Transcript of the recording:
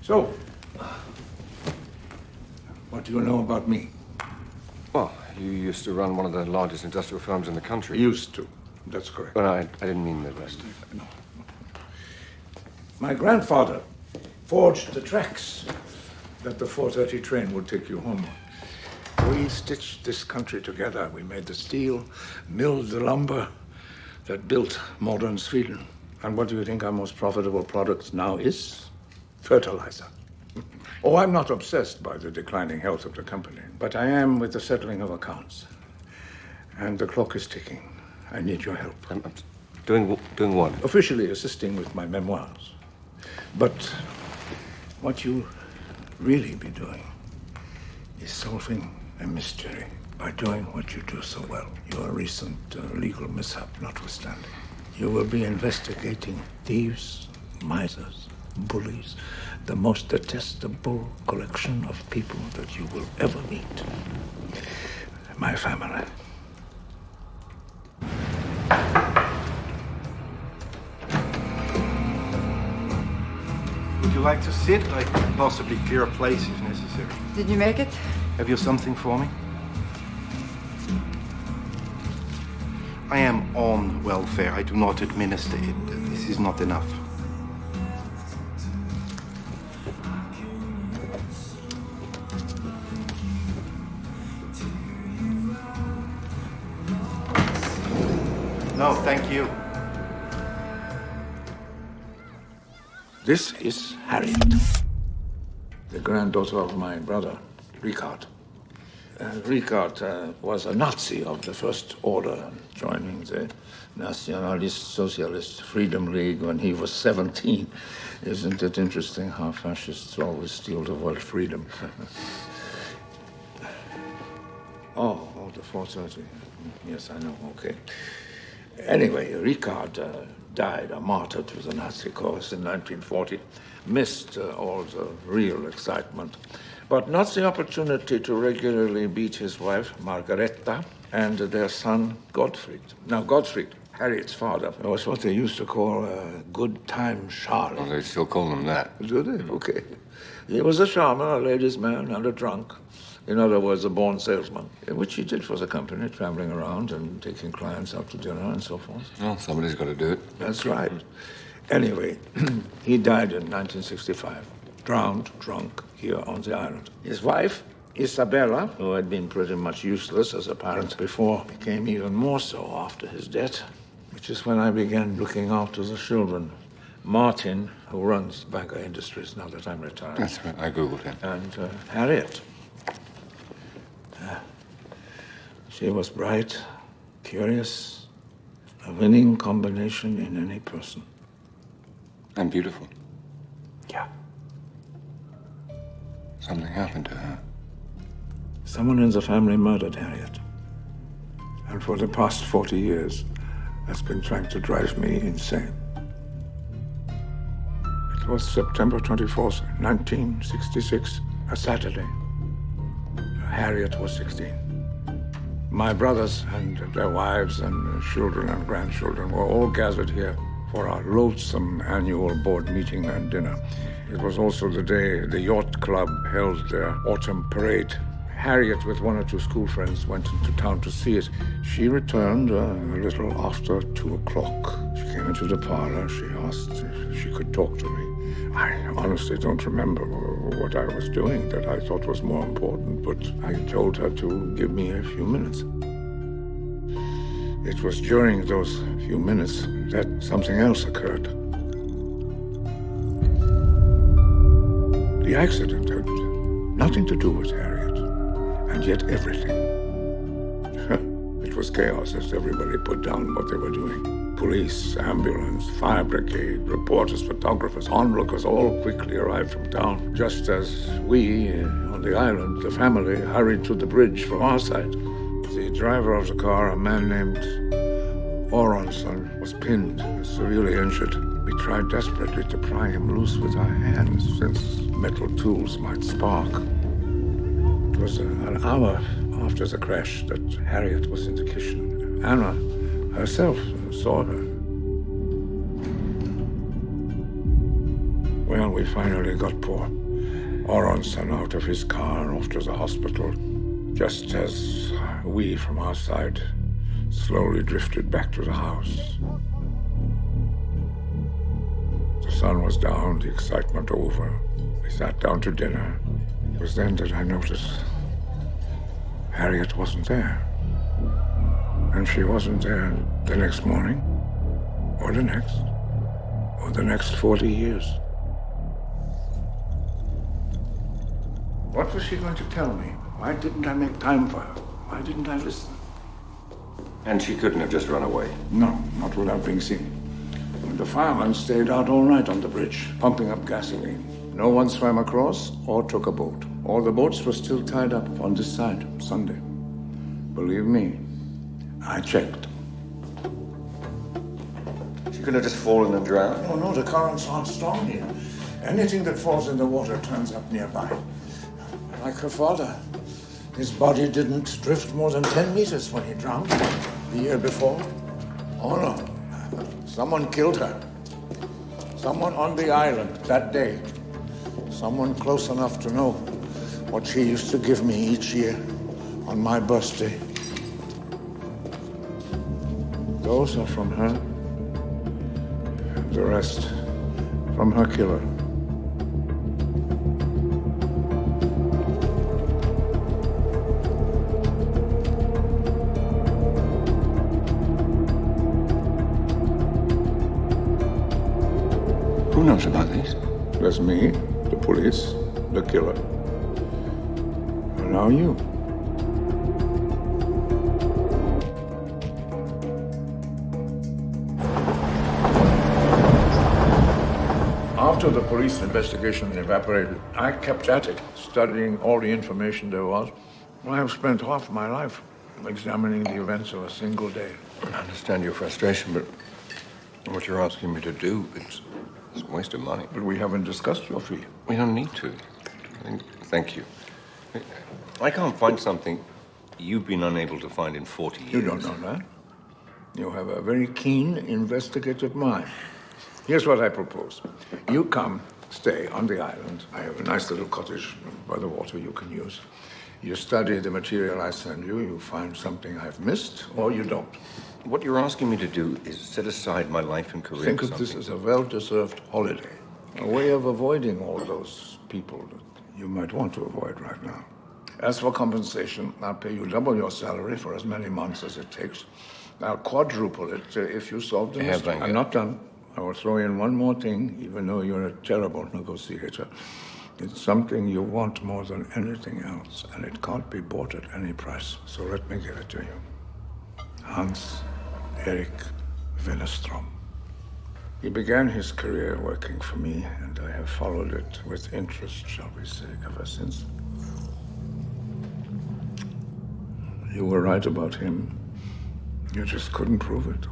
So, what do you know about me? Well, you used to run one of the largest industrial firms in the country. Used to. That's correct. But I didn't mean the rest. No. My grandfather forged the tracks that the 4:30 train would take you home on. We stitched this country together. We made the steel, milled the lumber that built modern Sweden. And what do you think our most profitable product now is? Fertilizer. Oh, I'm not obsessed by the declining health of the company, but I am with the settling of accounts. And the clock is ticking. I need your help. I'm doing what? Officially assisting with my memoirs. But what you really be doing is solving a mystery by doing what you do so well. Your recent legal mishap notwithstanding. You will be investigating thieves, misers, bullies, the most detestable collection of people that you will ever meet. My family. Would you like to sit? I could possibly clear a place if necessary. Did you make it? Have you something for me? I am on welfare. I do not administer it. This is not enough. No, thank you. This is Harriet, the granddaughter of my brother, Ricard. Ricard was a Nazi of the first order, joining the Nationalist Socialist Freedom League when he was 17. Isn't it interesting how fascists always steal the word freedom? oh, the 4:30. Yes, I know, okay. Anyway, Ricard died a martyr to the Nazi cause in 1940. Missed all the real excitement, but not the opportunity to regularly beat his wife, Margareta, and their son, Gottfried. Now, Gottfried, Harriet's father, was what they used to call a good time Charlie. Oh, they still call him that. Do they? Okay. He was a charmer, a ladies' man, and a drunk. In other words, a born salesman, which he did for the company, traveling around and taking clients out to dinner and so forth. Well, somebody's got to do it. That's right. Anyway, he died in 1965, drowned, drunk, here on the island. His wife, Isabella, who had been pretty much useless as a parent before, became even more so after his death, which is when I began looking after the children. Martin, who runs Vanger Industries now that I'm retired. That's right, I Googled him. And Harriet. She was bright, curious, a winning combination in any person. And beautiful. Yeah. Something happened to her. Someone in the family murdered Harriet. And for the past 40 years, that's been trying to drive me insane. It was September 24th, 1966, a Saturday. Harriet was 16. My brothers and their wives and children and grandchildren were all gathered here for our loathsome annual board meeting and dinner. It was also the day the yacht club held their autumn parade. Harriet, with one or two school friends, went into town to see it. She returned a little after 2 o'clock. She came into the parlor. She asked if she could talk to me. I honestly don't remember what I was doing that I thought was more important, but I told her to give me a few minutes. It was during those few minutes that something else occurred. The accident had nothing to do with Harriet, and yet everything. It was chaos as everybody put down what they were doing. Police, ambulance, fire brigade, reporters, photographers, onlookers all quickly arrived from town, just as we, on the island, the family, hurried to the bridge from our side. The driver of the car, a man named Oronson, was pinned, severely injured. We tried desperately to pry him loose with our hands, since metal tools might spark. It was an hour after the crash that Harriet was in the kitchen. Anna herself saw her. Well, we finally got poor Aronson out of his car off to the hospital, just as we, from our side, slowly drifted back to the house. The sun was down, the excitement over. We sat down to dinner. It was then that I noticed Harriet wasn't there. And she wasn't there the next morning, or the next 40 years. What was she going to tell me? Why didn't I make time for her? Why didn't I listen? And she couldn't have just run away. No, not without being seen. The firemen stayed out all night on the bridge, pumping up gasoline. No one swam across or took a boat. All the boats were still tied up on this side, Sunday. Believe me, I checked. She could have just fallen and drowned. No, the currents aren't strong here. Anything that falls in the water turns up nearby. Like her father. His body didn't drift more than 10 meters when he drowned the year before. Oh, no. Someone killed her. Someone on the island that day. Someone close enough to know what she used to give me each year on my birthday. Those are from her. The rest from her killer. Who knows about this? There's me, the police, the killer. And now you. After the police investigation evaporated, I kept at it, studying all the information there was. I have spent half my life examining the events of a single day. I understand your frustration, but what you're asking me to do, it's a waste of money. But we haven't discussed your fee. We don't need to. Thank you. I can't find something you've been unable to find in 40 years. You don't know that. You have a very keen, investigative mind. Here's what I propose. You come, stay on the island. I have a nice little cottage by the water you can use. You study the material I send you, you find something I've missed, or you don't. What you're asking me to do is set aside my life and career. Think of this as a well-deserved holiday. A way of avoiding all those people that you might want to avoid right now. As for compensation, I'll pay you double your salary for as many months as it takes. I'll quadruple it if you solve the mystery. Vanger. I'm not done. I will throw in one more thing, even though you're a terrible negotiator. It's something you want more than anything else, and it can't be bought at any price. So let me give it to you. Hans Erik Wennerstrom. He began his career working for me, and I have followed it with interest, shall we say, ever since. You were right about him. You just couldn't prove it.